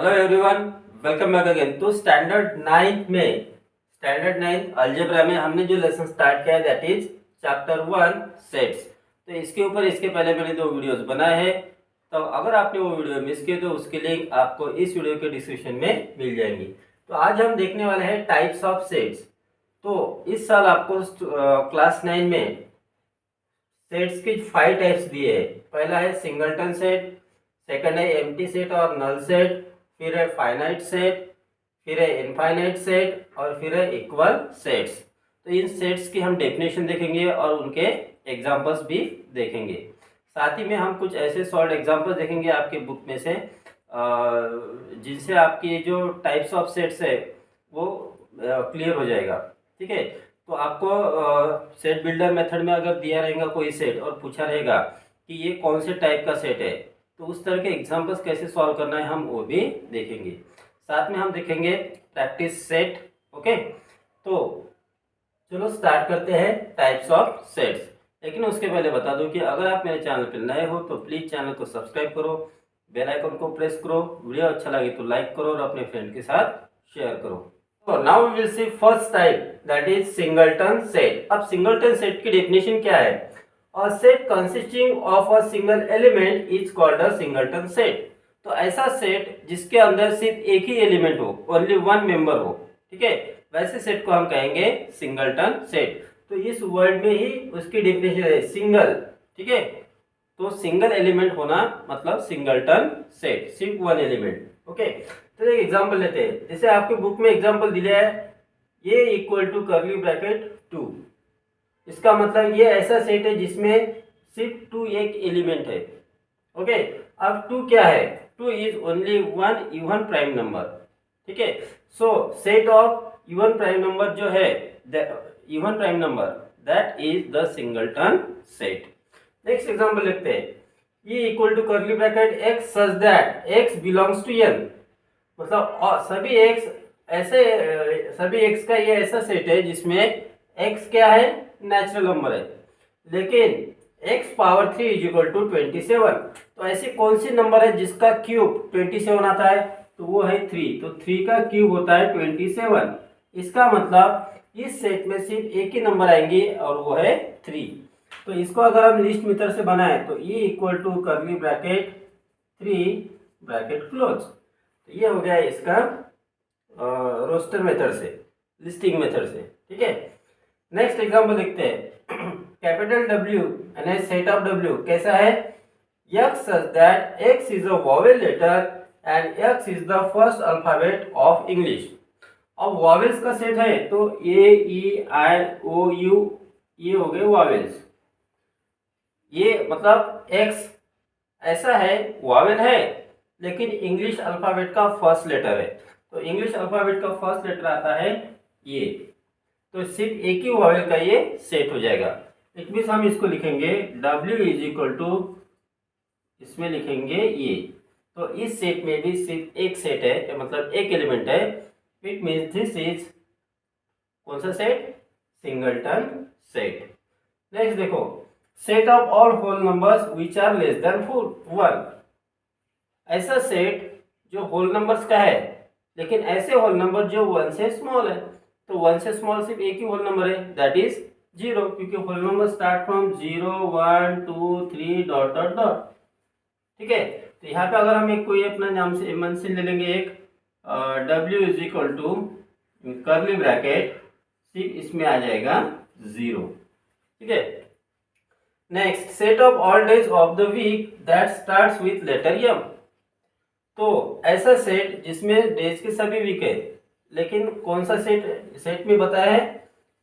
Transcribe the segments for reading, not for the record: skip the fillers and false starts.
Hello everyone, welcome back again. तो standard ninth algebra में हमने जो लेसन स्टार्ट किया है दैट इज चैप्टर 1 सेट्स। तो इसके ऊपर इसके पहले मैंने 2 वीडियोस बनाए हैं। तो अगर आपने वो वीडियो मिस किए तो उसके लिंक आपको इस वीडियो के डिस्क्रिप्शन में मिल जाएंगी। तो आज हम देखने वाले हैं टाइप्स ऑफ सेट्स। तो इस साल आपको क्लास 9 में सेट्स के 5 टाइप्स दिए हैं। पहला है सिंगलटन सेट, सेकंड है एम्प्टी सेट और नल सेट, फिर है फाइनाइट सेट, फिर है इनफाइनाइट सेट और फिर है इक्वल सेट्स। तो इन सेट्स की हम डेफिनेशन देखेंगे और उनके एग्जांपल्स भी देखेंगे। साथ ही में हम कुछ ऐसे सॉल्व एग्जांपल्स देखेंगे आपके बुक में से जिनसे आपकी जो टाइप्स ऑफ सेट्स है वो क्लियर हो जाएगा। ठीक है, तो आपको सेट बिल्डर मेथड में अगर दिया रहेगा कोई सेट और पूछा रहेगा कि ये कौन से टाइप का सेट है तो उस तरह के एग्जांपल्स कैसे सॉल्व करना है हम वो भी देखेंगे। साथ में हम देखेंगे प्रैक्टिस सेट। ओके, तो चलो स्टार्ट करते हैं टाइप्स ऑफ सेट्स। लेकिन उसके पहले बता दूं कि अगर आप मेरे चैनल पर नए हो तो प्लीज़ चैनल को सब्सक्राइब करो, बेल आइकन को प्रेस करो, वीडियो अच्छा लगे तो लाइक करो और अपने फ्रेंड के साथ शेयर करो। तो now we will see first type that is singleton set. अब सिंगलटन सेट की डेफिनेशन क्या है? A set consisting of a single element is called a singleton set। तो ऐसा सेट जिसके अंदर सिर्फ एक ही एलिमेंट हो, ओनली वन मेंबर हो, ठीक है, वैसे सेट को हम कहेंगे सिंगलटन सेट। तो इस वर्ड में ही उसकी डेफिनेशन है सिंगल। ठीक है, तो सिंगल एलिमेंट होना मतलब सिंगलटन सेट, सिर्फ वन एलिमेंट। ओके, तो एक एग्जांपल लेते हैं। जैसे आपके बुक में एग्जांपल दिया है ये इक्वल टू कर्ली ब्रैकेट 2। इसका मतलब ये ऐसा सेट है जिसमें सिर्फ 2 एक एलिमेंट है। ओके, अब 2 क्या है? 2 is only one even prime number. ठीक है, so set of even prime number जो है even prime number that is the singleton set. Next example लेते हैं। ये equal to curly bracket x such that x belongs to n। मतलब सभी x का ये ऐसा सेट है जिसमें x क्या है? नेचुरल नंबर है, लेकिन x power 3 is equal to 27। तो ऐसी कौन सी नंबर है जिसका क्यूब 27 आता है? तो वो है 3। तो 3 का क्यूब होता है 27। इसका मतलब इस सेट में सिर्फ एक ही नंबर आएंगे और वो है 3। तो इसको अगर हम लिस्ट मेथड से बनाए तो ये equal to curly bracket 3 bracket close. तो ये हो गया इसका रोस्टर मेथड से, लिस्टिंग मेथड से। ठीक है, नेक्स्ट एग्जांपल देखते हैं। कैपिटल W यानी सेट ऑफ W कैसा है? X such that X is a vowel letter and X is the first alphabet of English। अब वॉवेल्स का सेट है तो A, E, I, O, U ये हो गए वॉवेल्स। ये मतलब X ऐसा है, वॉवेल है, लेकिन इंग्लिश अल्फाबेट का फर्स्ट लेटर है। तो इंग्लिश अल्फाबेट का फर्स्ट लेटर आता है ये, तो सिर्फ एक ही वॉवेल का ये सेट हो जाएगा। इट मीन्स हम इसको लिखेंगे W इज इक्वल टू, इसमें लिखेंगे ये। तो इस सेट में भी सिर्फ एक सेट है, मतलब एक एलिमेंट है। इट मीन्स दिस इज कौन सा सेट? Singleton set. नेक्स्ट देखो, set of all whole numbers which are less than 1। ऐसा सेट जो होल नंबर्स का है, लेकिन ऐसे होल नंबर जो 1 से स्मॉल है। तो 1 से स्मॉल सिर्फ एक ही होल नंबर है दैट इज 0, क्योंकि whole number start from 0, 1, 2, 3 dot dot dot. ठीक है, तो यहाँ पे अगर हम एक कोई अपना नाम से एमएनसी ले लेंगे एक W is equal to curly bracket, सिर्फ इसमें आ जाएगा 0। ठीक है, next set of all days of the week that starts with letter M। तो ऐसा सेट जिसमें डेज के सभी वीक है, लेकिन कौन सा सेट में बताया है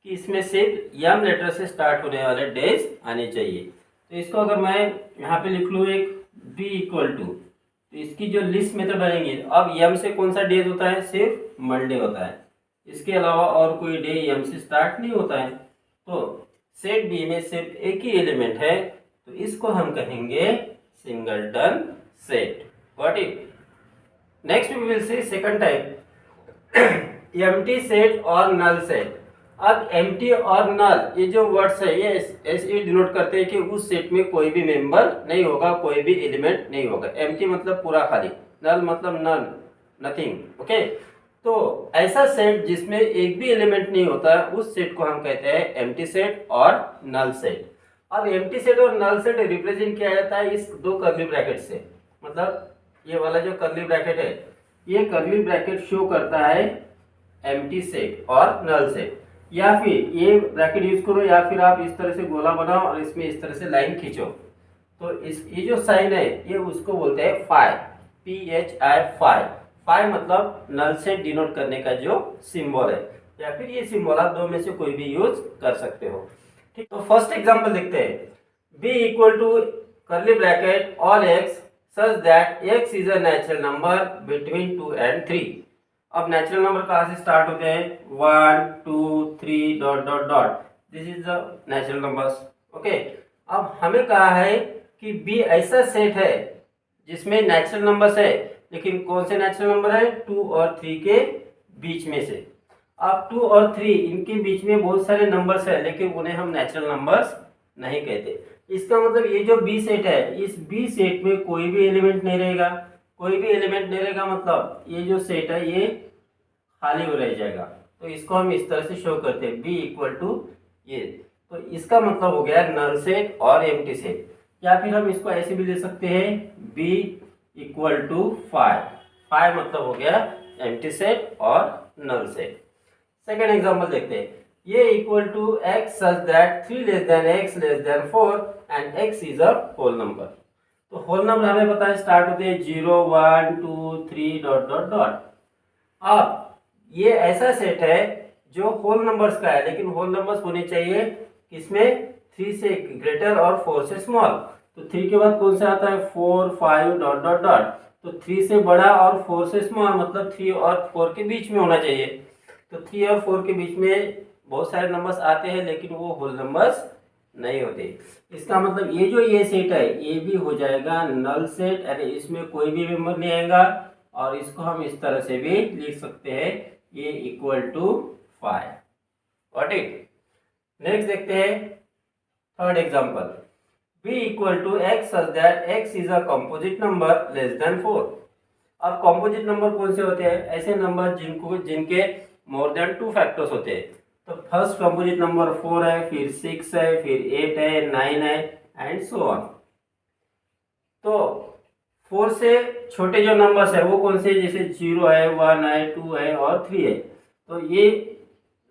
कि इसमें सिर्फ यम लेटर से स्टार्ट होने वाले डेज आने चाहिए। तो इसको अगर मैं यहाँ पे लिख लूँ एक b इक्वल टू, तो इसकी जो लिस्ट मेथड बनेगी, अब यम से कौन सा डेज होता है? सिर्फ मंडे होता है, इसके अलावा और कोई डे यम से स्टार्ट नहीं होता है। तो सेट बी में सिर्फ एक ही एलिमेंट है, तो इसको हम कहेंगे singleton set. Got it? Next we will see second type, empty set और नल सेट। अब एम्प्टी और नल ये जो वर्ड्स है ये ऐसे डिनोट करते हैं कि उस सेट में कोई भी मेंबर नहीं होगा, कोई भी एलिमेंट नहीं होगा। एम्प्टी मतलब पूरा खाली, नल मतलब नन, नथिंग। ओके, तो ऐसा सेट जिसमें एक भी एलिमेंट नहीं होता उस सेट को हम कहते हैं एम्प्टी सेट और नल सेट। अब एम्प्टी सेट और नल सेट रिप्रेजेंट किया जाता है इस दो कर्ली ब्रैकेट से। मतलब ये वाला जो कर्ली ब्रैकेट है, ये कर्ली ब्रैकेट शो करता है एम्प्टी सेट और नल सेट। या फिर ये ब्रैकेट यूज करो, या फिर आप इस तरह से गोला बनाओ और इसमें इस तरह से लाइन खींचो, तो इस ये जो साइन है ये उसको बोलते हैं फाई, PHI फाई। फाई मतलब नल सेट डिनोट करने का जो सिंबल है, या फिर ये सिंबल आप दो में से कोई भी यूज कर सकते हो। ठीक, तो फर्स्ट एग्जांपल देखते हैं। b equal to curly bracket all x such that x is a natural number between 2 and 3। अब नेचुरल नंबर कहाँ से स्टार्ट होते हैं? 1 2 3 dot dot dot, this is the natural numbers. Okay, अब हमें कहा है कि b ऐसा सेट है जिसमें नेचुरल नंबर्स है, लेकिन कौन से नेचुरल नंबर है? 2 और 3 के बीच में से। अब 2 और 3 इनके बीच में बहुत सारे नंबर्स है, लेकिन उन्हें हम नेचुरल नंबर्स नहीं कहते। इसका मतलब ये जो बी सेट है, इस बी सेट में कोई भी एलिमेंट नहीं रहेगा। कोई भी एलिमेंट नहीं रहेगा मतलब ये जो सेट है ये खाली हो रह जाएगा। तो इसको हम इस तरह से शो करते हैं, बी इक्वल टू ये। तो इसका मतलब हो गया नल सेट और एम्प्टी सेट। या फिर हम इसको ऐसे भी ले सकते हैं, B equal to five. Five मतलब हो गया एम्प्टी सेट और नल सेट। सेकेंड एग्जाम्पल देखते हैं। ये equal to x such that 3 less than x less than 4 and x is a whole number. तो होल नंबर हमें पता है स्टार्ट होते हैं 0 1 2 3 डॉट डॉट डॉट। अब ये ऐसा सेट है जो होल नंबर्स का है, लेकिन होल नंबर्स होने चाहिए किसमें? 3 से ग्रेटर और 4 से स्मॉल। तो 3 के बाद कौन सा आता है? 4 5 डॉट डॉट डॉट। तो 3 से बड़ा और 4 से स्मॉल मतलब 3 और 4 के बीच में होना चाहिए। तो 3 और 4 के बीच में बहुत सारे नंबर्स आते हैं, लेकिन वो होल नंबर्स नहीं होते। इसका मतलब ये जो ये सेट है ये भी हो जाएगा नल सेट, अरे इसमें कोई भी मेंबर नहीं आएगा। और इसको हम इस तरह से भी लिख सकते हैं, ये equal to 5। Got it? Next देखते हैं third example. b equal to x such that x is a composite number less than 4। अब कंपोजिट नंबर कौन से होते हैं? ऐसे नंबर जिनके मोर देन 2 फैक्टर्स होते हैं। तो फर्स्ट कंपोजिट नंबर 4 है, फिर 6 है, फिर 8 है, 9 है एंड सो ऑन। तो 4 से छोटे जो नंबर्स है वो कौन से? जैसे 0 है, 1 है, 2 है और 3 है। तो ये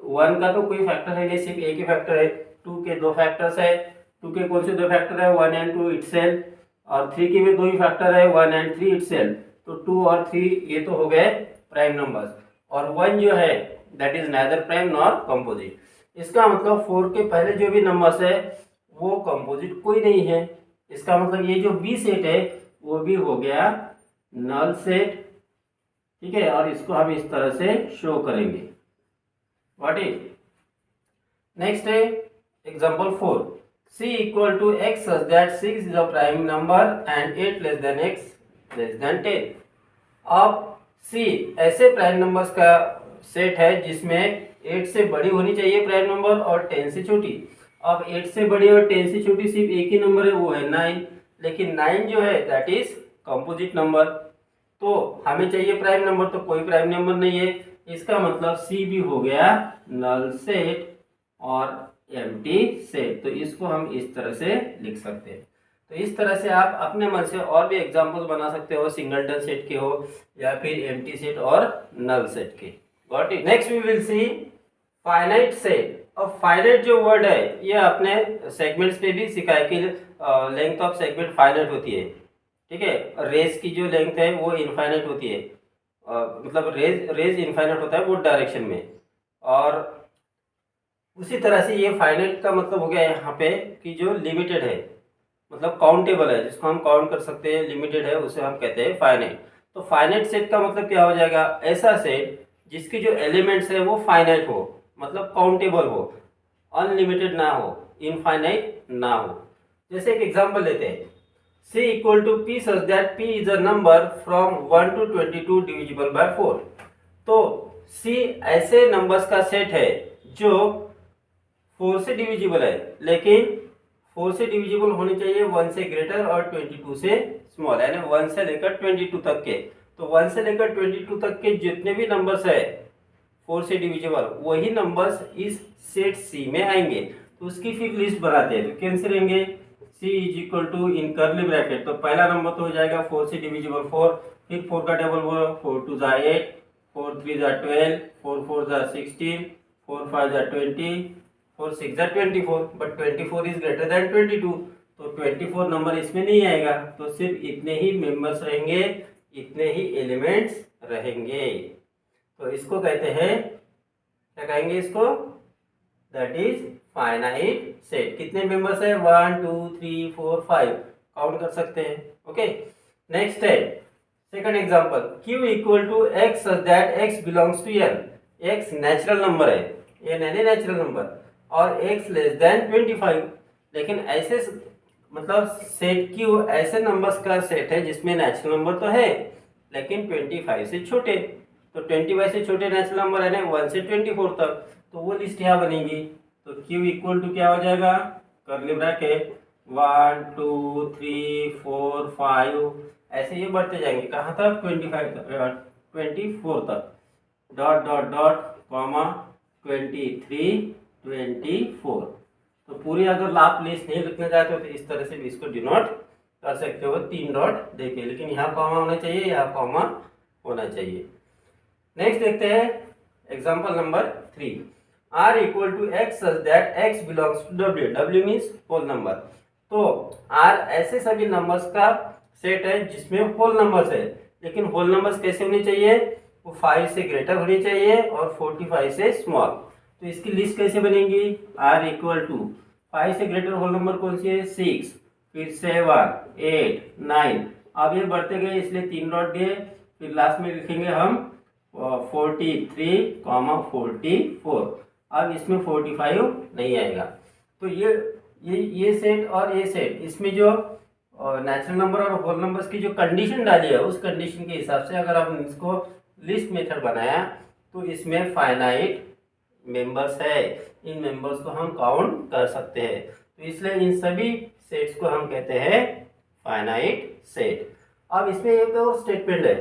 1 का तो कोई फैक्टर है नहीं, सिर्फ एक ही फैक्टर है। 2 के 2 फैक्टर्स है। 2 के कौन से 2 फैक्टर है? 1 एंड 2 इटसेल्फ। और 3 के भी 2 ही फैक्टर है, 1 एंड 3 इटसेल्फ। तो 2 और 3 ये तो हो गए प्राइम नंबर्स। और 1 जो है that is neither prime nor composite. इसका मतलब 4 के पहले जो भी नंबर्स है वो कंपोजिट कोई नहीं है। इसका मतलब ये जो बी सेट है वो भी हो गया नल सेट। ठीक है, और इसको हम इस तरह से शो करेंगे। व्हाट इज नेक्स्ट है example 4। c equal to x such that 6 is a prime number and 8 less than x less than 10। अब c ऐसे प्राइम नंबर्स का सेट है जिसमें 8 से बड़ी होनी चाहिए प्राइम नंबर और 10 से छोटी। अब 8 से बड़ी और 10 से छोटी सिर्फ एक ही नंबर है, वो है 9। लेकिन 9 जो है दैट इज कंपोजिट नंबर। तो हमें चाहिए प्राइम नंबर, तो कोई प्राइम नंबर नहीं है। इसका मतलब सी भी हो गया नल सेट और एम्प्टी सेट। तो इसको हम इस तरह से लिख सकते हैं। तो इस तरह से आप अपने मन से और भी एग्जांपल्स बना सकते हो, सिंगलटन सेट के हो या फिर एम्प्टी सेट और नल सेट के। Got it? Next we will see finite set. अब फाइनाइट जो वर्ड है ये अपने सेगमेंट्स पे भी सिखा है कि लेंथ ऑफ सेगमेंट फाइनाइट होती है। ठीक है, रेस की जो लेंथ है वो इनफाइनाइट होती है। मतलब रेज इनफाइनाइट होता है वो डायरेक्शन में। और उसी तरह से ये फाइनाइट का मतलब हो गया यहाँ पे कि जो लिमिटेड है, मतलब काउंटेबल है, जिसको हम काउंट कर सकते हैं, लिमिटेड है, उसे हम कहते हैं फाइनाइट। तो फाइनाइट सेट का मतलब क्या हो जाएगा? ऐसा सेट जिसके जो एलिमेंट्स है वो फाइनाइट हो, मतलब काउंटेबल हो, अनलिमिटेड ना हो, इनफाइनाइट ना हो। जैसे एक एग्जांपल लेते हैं, c equal to p such that p is a number from 1 to 22 divisible by 4। तो c ऐसे नंबर्स का सेट है जो 4 से डिविजिबल है, लेकिन 4 से डिविजिबल होने चाहिए 1 से ग्रेटर और 22 से स्मॉल, यानी 1 से लेकर 22 तक के। तो 1 से लेकर 22 तक के जितने भी नंबर्स है 4 से डिविजिबल वही नंबर्स इस सेट सी में आएंगे। तो उसकी फिर लिस्ट बनाते हैं। तो कैंसिल रहेंगे C is equal to in curly bracket, तो पहला नंबर तो हो जाएगा 4 से डिविजिबल 4, फिर 4 का टेबल बोलो 4 2 जा 8, 4 3 जा 12, 4 4 जा 16, 4 5 जा 20, 4 6 जा 24, बट 24 इज ग्रेटर देन 22, तो 24 नंबर इसमें नहीं आएगा। तो सिर्फ इतने ही मेंबर्स रहेंगे, इतने ही एलिमेंट्स रहेंगे। तो इसको कहते हैं, क्या कहेंगे इसको, दैट इज फाइनाइट सेट। कितने मेंबर्स है 1 2 3 4 5 काउंट कर सकते हैं। ओके, नेक्स्ट है second example, q equal to x such that x belongs to n। x natural number है, n यानी नेचुरल नंबर, और x लेस देन 25। लेकिन ऐसे मतलब सेट q ऐसे नंबर्स का सेट है जिसमें नेचुरल नंबर तो है लेकिन 25 से छोटे। तो 25 से छोटे नेचुरल नंबर है ना 1 से 24 तक, तो वो लिस्ट यहाँ बनेगी। तो q इक्वल टू क्या हो जाएगा, कर्ली ब्रैकेट 1 2 3 4 5 ऐसे ये बढ़ते जाएंगे कहाँ तक 24 तक, डॉट डॉट डॉट कॉमा 23 24। तो पूरी अगर आप लिस्ट नहीं लिखना चाहते हो तो इस तरह से भी इसको डिनोट कर सकते हो 3 डॉट देके, लेकिन यहाँ कॉमा होना चाहिए, यहाँ कॉमा होना चाहिए। नेक्स्ट देखते हैं example number 3, r equal to x such that x belongs to w। w means whole number. तो r ऐसे सभी नंबर्स का सेट है जिसमें होल नंबर्स है, लेकिन होल नंबर्स कैसे होने चाहिए, वो 5 से ग्रेटर होनी चाहिए और 45 से स्मॉल। तो इसकी लिस्ट कैसे बनेगी, r इक्वल टू 5 से ग्रेटर होल नंबर कौन सी है 6, फिर 7 8 9, अब ये बढ़ते गए इसलिए 3 डॉट दिए, फिर लास्ट में लिखेंगे हम 43 44। अब इसमें 45 नहीं आएगा। तो ये सेट और ये सेट, इसमें जो नेचुरल नंबर और होल नंबर्स की जो कंडीशन डाली है उस कंडीशन के हिसाब से अगर आप इसको लिस्ट मेथड बनाया तो इसमें फाइनाइट मेंबर्स है, इन मेंबर्स को हम काउंट कर सकते हैं। तो इसलिए इन सभी सेट्स को हम कहते हैं फाइनाइट सेट। अब इसमें एक और स्टेटमेंट है,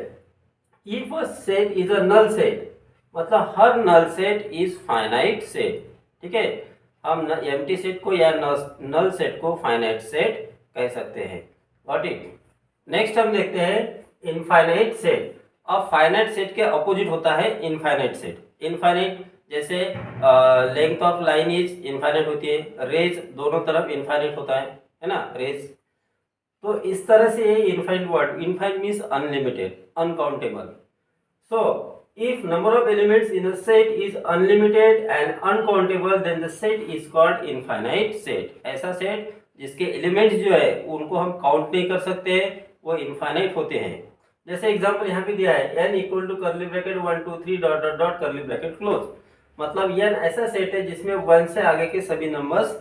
if a set is a null set, मतलब हर null set is finite set. ठीक है, हम एम्प्टी सेट को या नल सेट को फाइनाइट सेट कह सकते हैं। Got it. नेक्स्ट हम देखते हैं इनफाइनाइट सेट। अब फाइनाइट सेट के अपोजिट होता है इनफाइनाइट सेट। इनफाइनाइट जैसे length of line is infinite होती है, रेज दोनों तरफ इनफाइनाइट होता है ना रेज। तो इस तरह से ये infinite word, infinite means unlimited, uncountable. So if number of elements in a set is unlimited and uncountable then the set is called infinite set। ऐसा सेट जिसके एलिमेंट्स जो है उनको हम काउंट नहीं कर सकते वो इनफाइनाइट होते हैं। जैसे एग्जांपल यहाँ पे दिया है n equal to curly bracket 1 2 3 dot dot dot curly bracket close. मतलब n ऐसा सेट है जिसमें 1 से आगे के सभी नंबर्स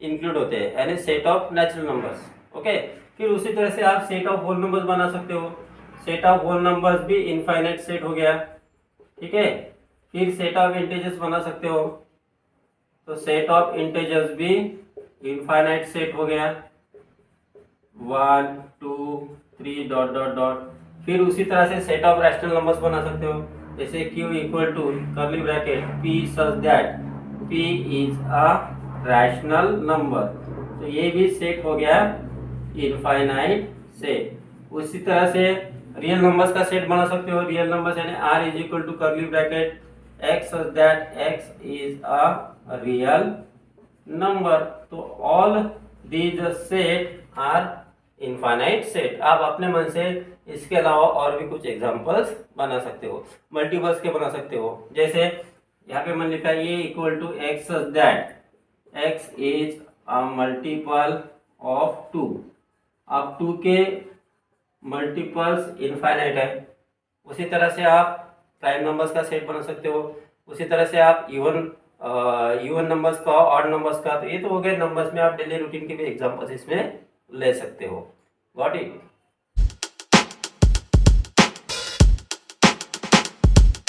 इंक्लूड होते हैं, यानी set of natural numbers. Okay, फिर उसी तरह से आप सेट ऑफ होल नंबर्स बना सकते हो। सेट ऑफ होल नंबर्स भी इनफाइनाइट सेट हो गया। ठीक है, फिर सेट ऑफ इंटीजर्स बना सकते हो, तो सेट ऑफ इंटीजर्स भी इनफाइनाइट सेट हो गया 1 2 3 डॉट डॉट डॉट। फिर उसी तरह से सेट ऑफ रैशनल नंबर्स बना सकते हो, जैसे q equal to curly bracket p such that p is a rational number. तो ये भी सेट हो गया इनफाइनाइट सेट। उसी तरह से रियल नंबर्स का सेट बना सकते हो, रियल नंबर्स यानी r is equal to curly bracket x such that x is a real number. तो all these set are infinite set. आप अपने मन से इसके अलावा और भी कुछ एग्जांपल्स बना सकते हो, मल्टीपल्स के बना सकते हो। जैसे यहाँ पे मैंने लिखा है ये equal to x such that x is a multiple of 2। अब 2 के मल्टीपल्स इनफाइनाइट है। उसी तरह से आप प्राइम नंबर्स का सेट बना सकते हो, उसी तरह से आप इवन नंबर्स का, ऑड नंबर्स का। तो ये तो हो गए नंबर्स में, आप डेली रूटीन के भी एग्जांपल्स इसमें ले सकते हो। Got it.